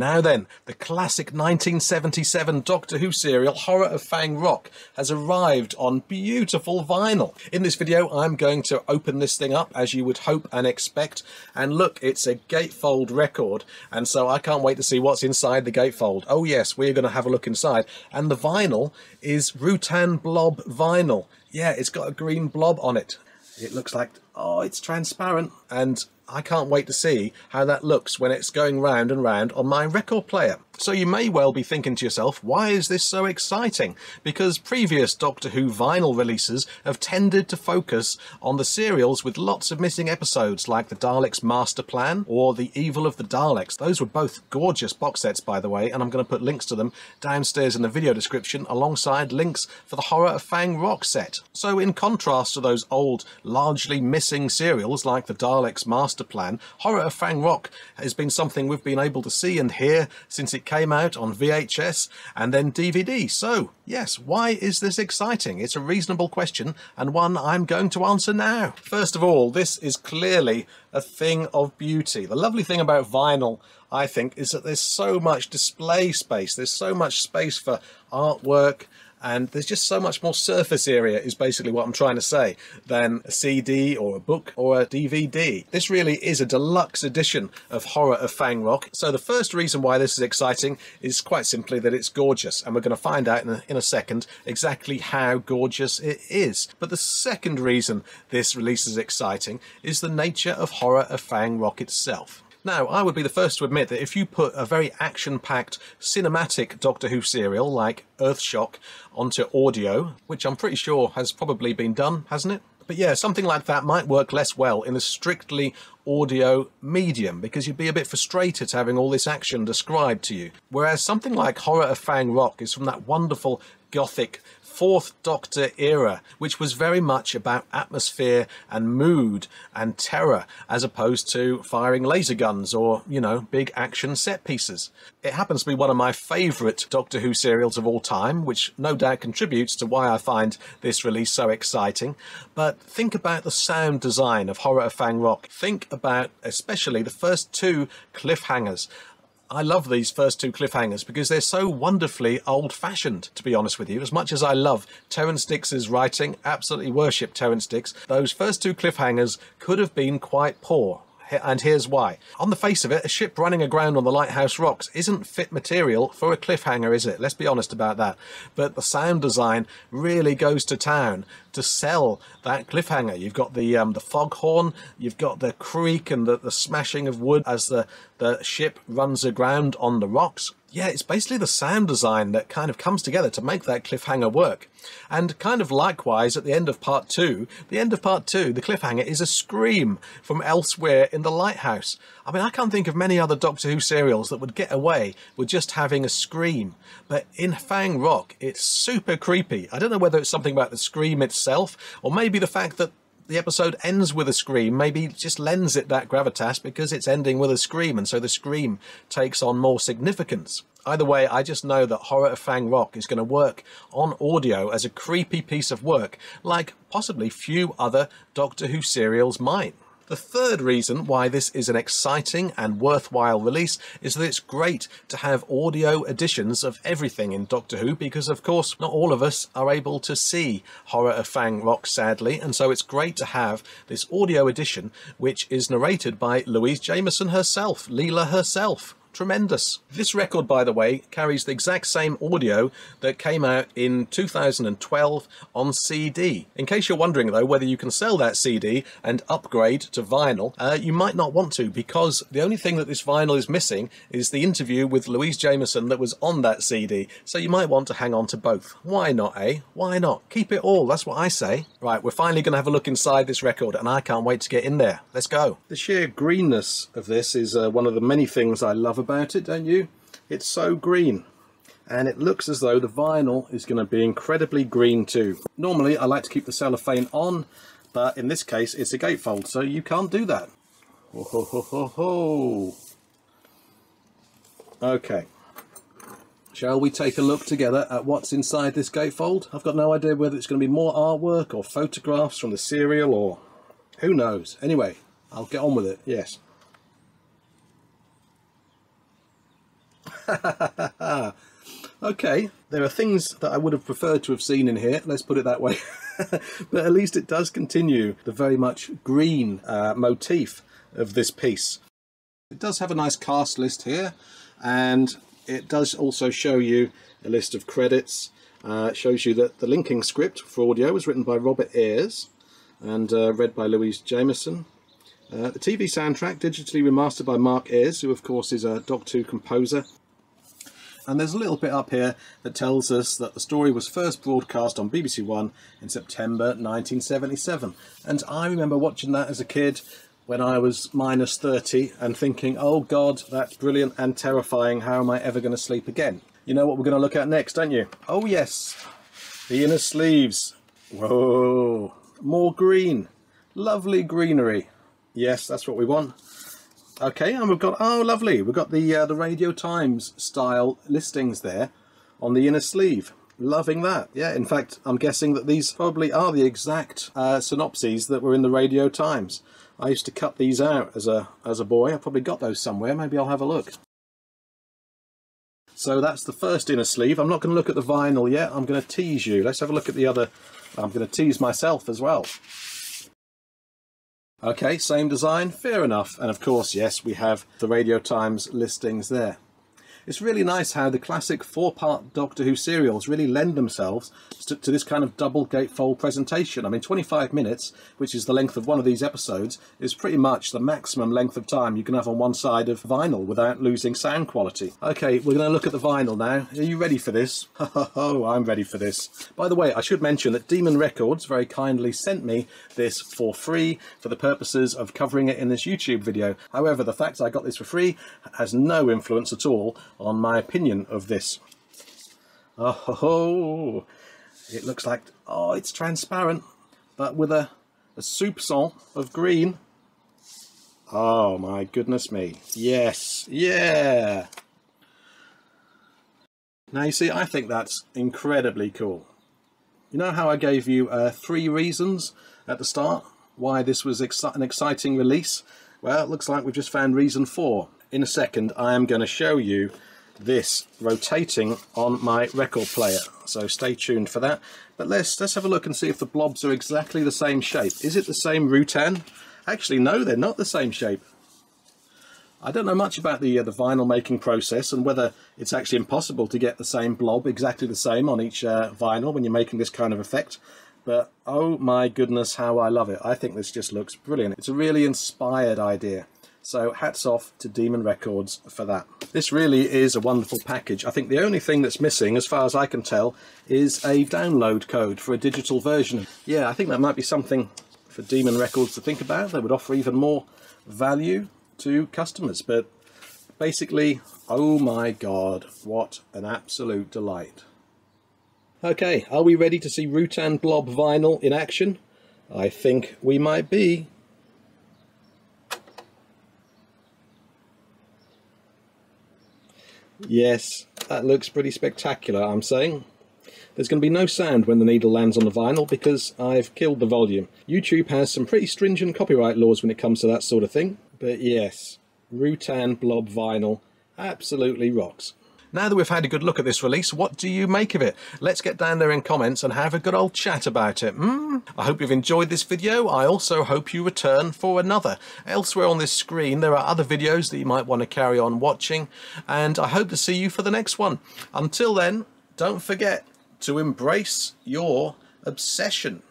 Now then, the classic 1977 Doctor Who serial Horror of Fang Rock has arrived on beautiful vinyl. In this video I'm going to open this thing up as you would hope and expect, and look, it's a gatefold record, and so I can't wait to see what's inside the gatefold. Oh yes, we're going to have a look inside, and the vinyl is Rutan blob vinyl. Yeah, it's got a green blob on it. It looks like, oh, it's transparent, and I can't wait to see how that looks when it's going round and round on my record player. So you may well be thinking to yourself, why is this so exciting? Because previous Doctor Who vinyl releases have tended to focus on the serials with lots of missing episodes, like the Daleks Master Plan or The Evil of the Daleks. Those were both gorgeous box sets, by the way, and I'm going to put links to them downstairs in the video description alongside links for the Horror of Fang Rock set. So in contrast to those old, largely missing serials like the Daleks Master Plan, Horror of Fang Rock has been something we've been able to see and hear since it came out on VHS and then DVD. So yes, why is this exciting? It's a reasonable question, and one I'm going to answer now. First of all, this is clearly a thing of beauty. The lovely thing about vinyl, I think, is that there's so much display space. There's so much space for artwork, and there's just so much more surface area, is basically what I'm trying to say, than a CD or a book or a DVD. This really is a deluxe edition of Horror of Fang Rock. So the first reason why this is exciting is quite simply that it's gorgeous, and we're going to find out in a second exactly how gorgeous it is. But the second reason this release is exciting is the nature of Horror of Fang Rock itself. Now, I would be the first to admit that if you put a very action-packed, cinematic Doctor Who serial like Earthshock onto audio, which I'm pretty sure has probably been done, hasn't it? But yeah, something like that might work less well in a strictly audio medium, because you'd be a bit frustrated having all this action described to you. Whereas something like Horror of Fang Rock is from that wonderful gothic Fourth Doctor era, which was very much about atmosphere and mood and terror, as opposed to firing laser guns or, you know, big action set pieces. It happens to be one of my favourite Doctor Who serials of all time, which no doubt contributes to why I find this release so exciting. But think about the sound design of Horror of Fang Rock. Think about especially the first two cliffhangers. I love these first two cliffhangers because they're so wonderfully old-fashioned, to be honest with you. As much as I love Terrance Dicks's writing, absolutely worship Terrance Dicks, those first two cliffhangers could have been quite poor. And here's why. On the face of it, a ship running aground on the lighthouse rocks isn't fit material for a cliffhanger, is it? Let's be honest about that. But the sound design really goes to town to sell that cliffhanger. You've got the foghorn, you've got the creak and the smashing of wood as the ship runs aground on the rocks. Yeah, it's basically the sound design that kind of comes together to make that cliffhanger work. And kind of likewise at the end of part two, the cliffhanger is a scream from elsewhere in the lighthouse. I mean, I can't think of many other Doctor Who serials that would get away with just having a scream. But in Fang Rock, it's super creepy. I don't know whether it's something about the scream itself, or maybe the fact that the episode ends with a scream maybe just lends it that gravitas because it's ending with a scream, and so the scream takes on more significance. Either way, I just know that Horror of Fang Rock is going to work on audio as a creepy piece of work like possibly few other Doctor Who serials might. The third reason why this is an exciting and worthwhile release is that it's great to have audio editions of everything in Doctor Who, because of course not all of us are able to see Horror of Fang Rock, sadly, and so it's great to have this audio edition which is narrated by Louise Jameson herself, Leela herself. Tremendous. This record, by the way, carries the exact same audio that came out in 2012 on CD. In case you're wondering, though, whether you can sell that CD and upgrade to vinyl, you might not want to, because the only thing that this vinyl is missing is the interview with Louise Jameson that was on that CD. So you might want to hang on to both. Why not, eh? Why not? Keep it all, that's what I say. Right, we're finally going to have a look inside this record, and I can't wait to get in there. Let's go. The sheer greenness of this is one of the many things I love about it, don't you? It's so green, and it looks as though the vinyl is going to be incredibly green too. Normally I like to keep the cellophane on, but in this case it's a gatefold, so you can't do that. Ho, ho, ho, ho, ho. Okay, shall we take a look together at what's inside this gatefold? I've got no idea whether it's going to be more artwork or photographs from the serial, or who knows. Anyway, I'll get on with it. Yes. Okay, there are things that I would have preferred to have seen in here, let's put it that way. But at least it does continue the very much green motif of this piece. It does have a nice cast list here, and it does also show you a list of credits. It shows you that the linking script for audio was written by Robert Ayres and read by Louise Jameson. The TV soundtrack digitally remastered by Mark Ayres, who of course is a Doctor Who composer. And there's a little bit up here that tells us that the story was first broadcast on BBC One in September 1977. And I remember watching that as a kid when I was minus 30 and thinking, oh God, that's brilliant and terrifying. How am I ever going to sleep again? You know what we're going to look at next, don't you? Oh yes, the inner sleeves. Whoa, more green. Lovely greenery. Yes, that's what we want. Okay, and we've got, oh lovely, we've got the Radio Times style listings there on the inner sleeve. Loving that. Yeah, in fact, I'm guessing that these probably are the exact synopses that were in the Radio Times. I used to cut these out as a boy. I probably got those somewhere. Maybe I'll have a look. So that's the first inner sleeve. I'm not going to look at the vinyl yet. I'm going to tease you. Let's have a look at the other. I'm going to tease myself as well. Okay, same design, fair enough. And of course, yes, we have the Radio Times listings there. It's really nice how the classic 4-part Doctor Who serials really lend themselves to this kind of double gatefold presentation. I mean, 25 minutes, which is the length of one of these episodes, is pretty much the maximum length of time you can have on one side of vinyl without losing sound quality. Okay, we're going to look at the vinyl now. Are you ready for this? Oh, I'm ready for this. By the way, I should mention that Demon Records very kindly sent me this for free for the purposes of covering it in this YouTube video. However, the fact I got this for free has no influence at all on my opinion of this. Oh, it looks like, oh, it's transparent, but with a soupçon of green. Oh my goodness me. Yes, yeah. Now you see, I think that's incredibly cool. You know how I gave you 3 reasons at the start why this was an exciting release? Well, it looks like we've just found reason 4. In a second, I am going to show you this rotating on my record player, so stay tuned for that. But let's have a look and see if the blobs are exactly the same shape. Is it the same Rutan? Actually no, they're not the same shape. I don't know much about the vinyl making process and whether it's actually impossible to get the same blob exactly the same on each vinyl when you're making this kind of effect, but oh my goodness, how I love it. I think this just looks brilliant. It's a really inspired idea. So hats off to Demon Records for that. This really is a wonderful package. I think the only thing that's missing, as far as I can tell, is a download code for a digital version. Yeah, I think that might be something for Demon Records to think about. They would offer even more value to customers. But basically, oh my God, what an absolute delight. Okay, are we ready to see Rutan Blob vinyl in action? I think we might be. Yes, that looks pretty spectacular, I'm saying. There's going to be no sound when the needle lands on the vinyl because I've killed the volume. YouTube has some pretty stringent copyright laws when it comes to that sort of thing. But yes, Rutan Blob vinyl absolutely rocks. Now that we've had a good look at this release, what do you make of it? Let's get down there in comments and have a good old chat about it. I hope you've enjoyed this video. I also hope you return for another. Elsewhere on this screen there are other videos that you might want to carry on watching, and I hope to see you for the next one. Until then, don't forget to embrace your obsession.